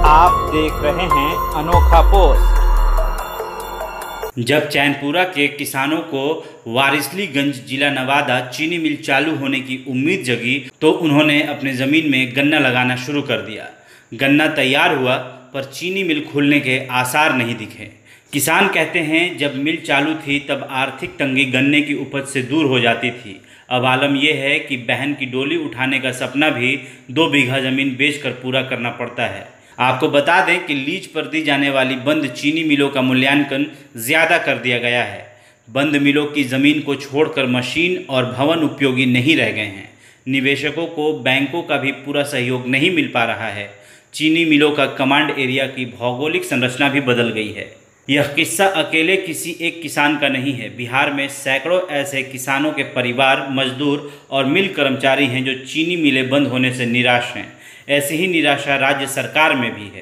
आप देख रहे हैं अनोखा पोस्ट। जब चैनपुरा के किसानों को वारिसलीगंज जिला नवादा चीनी मिल चालू होने की उम्मीद जगी तो उन्होंने अपने ज़मीन में गन्ना लगाना शुरू कर दिया। गन्ना तैयार हुआ पर चीनी मिल खुलने के आसार नहीं दिखे। किसान कहते हैं जब मिल चालू थी तब आर्थिक तंगी गन्ने की उपज से दूर हो जाती थी। अब आलम यह है कि बहन की डोली उठाने का सपना भी 2 बीघा ज़मीन बेचकर पूरा करना पड़ता है। आपको बता दें कि लीज पर दी जाने वाली बंद चीनी मिलों का मूल्यांकन ज़्यादा कर दिया गया है। बंद मिलों की ज़मीन को छोड़कर मशीन और भवन उपयोगी नहीं रह गए हैं। निवेशकों को बैंकों का भी पूरा सहयोग नहीं मिल पा रहा है। चीनी मिलों का कमांड एरिया की भौगोलिक संरचना भी बदल गई है। यह किस्सा अकेले किसी एक किसान का नहीं है। बिहार में सैकड़ों ऐसे किसानों के परिवार, मजदूर और मिल कर्मचारी हैं जो चीनी मिलें बंद होने से निराश हैं। ऐसी ही निराशा राज्य सरकार में भी है।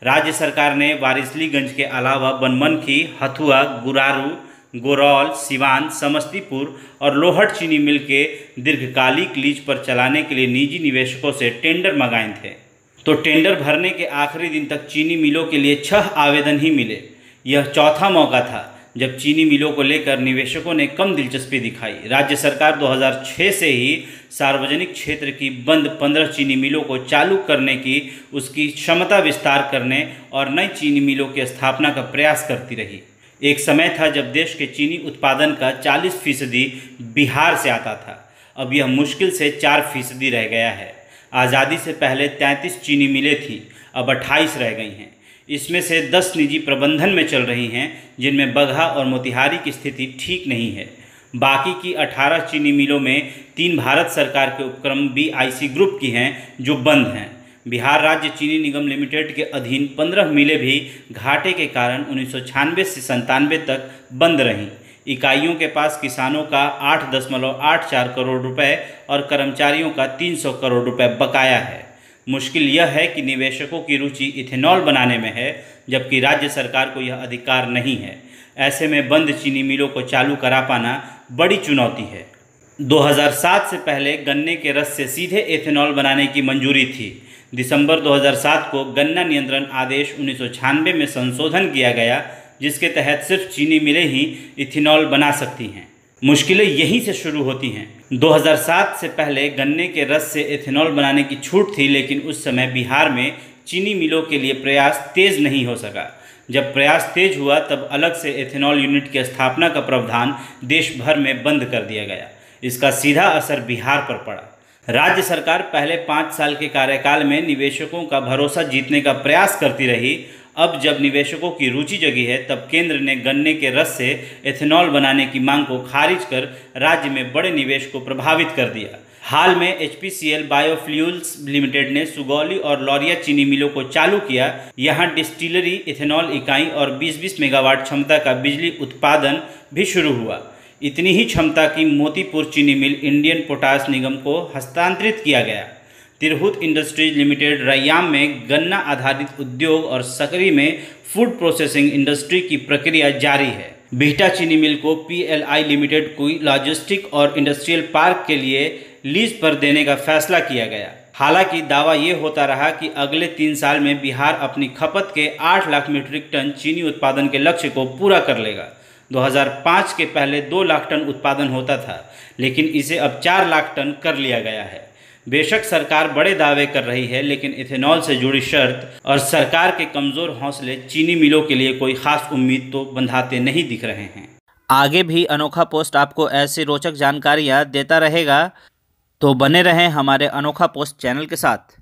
राज्य सरकार ने वारिसलीगंज के अलावा बनमनखी, हथुआ, गुरारू, गोरौल, सिवान, समस्तीपुर और लोहट चीनी मिल के दीर्घकालिक लीज पर चलाने के लिए निजी निवेशकों से टेंडर मंगाए थे। तो टेंडर भरने के आखिरी दिन तक चीनी मिलों के लिए 6 आवेदन ही मिले। यह चौथा मौका था जब चीनी मिलों को लेकर निवेशकों ने कम दिलचस्पी दिखाई। राज्य सरकार 2006 से ही सार्वजनिक क्षेत्र की बंद 15 चीनी मिलों को चालू करने की, उसकी क्षमता विस्तार करने और नई चीनी मिलों की स्थापना का प्रयास करती रही। एक समय था जब देश के चीनी उत्पादन का 40% बिहार से आता था। अब यह मुश्किल से 4% रह गया है। आज़ादी से पहले 33 चीनी मिलें थी, अब 28 रह गई हैं। इसमें से 10 निजी प्रबंधन में चल रही हैं, जिनमें बगहा और मोतिहारी की स्थिति ठीक नहीं है। बाकी की 18 चीनी मिलों में 3 भारत सरकार के उपक्रम BIC ग्रुप की हैं जो बंद हैं। बिहार राज्य चीनी निगम लिमिटेड के अधीन 15 मिलें भी घाटे के कारण 1996 से 97 तक बंद रहीं। इकाइयों के पास किसानों का 8.84 करोड़ रुपए और कर्मचारियों का 300 करोड़ रुपए बकाया है। मुश्किल यह है कि निवेशकों की रुचि इथेनॉल बनाने में है, जबकि राज्य सरकार को यह अधिकार नहीं है। ऐसे में बंद चीनी मिलों को चालू करा पाना बड़ी चुनौती है। 2007 से पहले गन्ने के रस से सीधे इथेनॉल बनाने की मंजूरी थी। दिसंबर 2007 को गन्ना नियंत्रण आदेश 1996 में संशोधन किया गया, जिसके तहत सिर्फ चीनी मिलें ही इथेनॉल बना सकती हैं। मुश्किलें यहीं से शुरू होती हैं। 2007 से पहले गन्ने के रस से इथेनॉल बनाने की छूट थी, लेकिन उस समय बिहार में चीनी मिलों के लिए प्रयास तेज नहीं हो सका। जब प्रयास तेज हुआ तब अलग से इथेनॉल यूनिट की स्थापना का प्रावधान देश भर में बंद कर दिया गया। इसका सीधा असर बिहार पर पड़ा। राज्य सरकार पहले 5 साल के कार्यकाल में निवेशकों का भरोसा जीतने का प्रयास करती रही। अब जब निवेशकों की रुचि जगी है तब केंद्र ने गन्ने के रस से एथेनॉल बनाने की मांग को खारिज कर राज्य में बड़े निवेश को प्रभावित कर दिया। हाल में HPCL बायोफ्यूल्स लिमिटेड ने सुगौली और लौरिया चीनी मिलों को चालू किया। यहां डिस्टिलरी, इथेनॉल इकाई और 20-20 मेगावाट क्षमता का बिजली उत्पादन भी शुरू हुआ। इतनी ही क्षमता की मोतीपुर चीनी मिल इंडियन पोटाश निगम को हस्तांतरित किया गया। तिरहुत इंडस्ट्रीज लिमिटेड रैयाम में गन्ना आधारित उद्योग और सकरी में फूड प्रोसेसिंग इंडस्ट्री की प्रक्रिया जारी है। बिहटा चीनी मिल को PLI लिमिटेड को लॉजिस्टिक और इंडस्ट्रियल पार्क के लिए लीज पर देने का फैसला किया गया। हालांकि दावा ये होता रहा कि अगले 3 साल में बिहार अपनी खपत के 8 लाख मीट्रिक टन चीनी उत्पादन के लक्ष्य को पूरा कर लेगा। 2005 के पहले 2 लाख टन उत्पादन होता था, लेकिन इसे अब 4 लाख टन कर लिया गया है। बेशक सरकार बड़े दावे कर रही है, लेकिन इथेनॉल से जुड़ी शर्त और सरकार के कमज़ोर हौसले चीनी मिलों के लिए कोई खास उम्मीद तो बंधाते नहीं दिख रहे हैं। आगे भी अनोखा पोस्ट आपको ऐसी रोचक जानकारियाँ देता रहेगा, तो बने रहें हमारे अनोखा पोस्ट चैनल के साथ।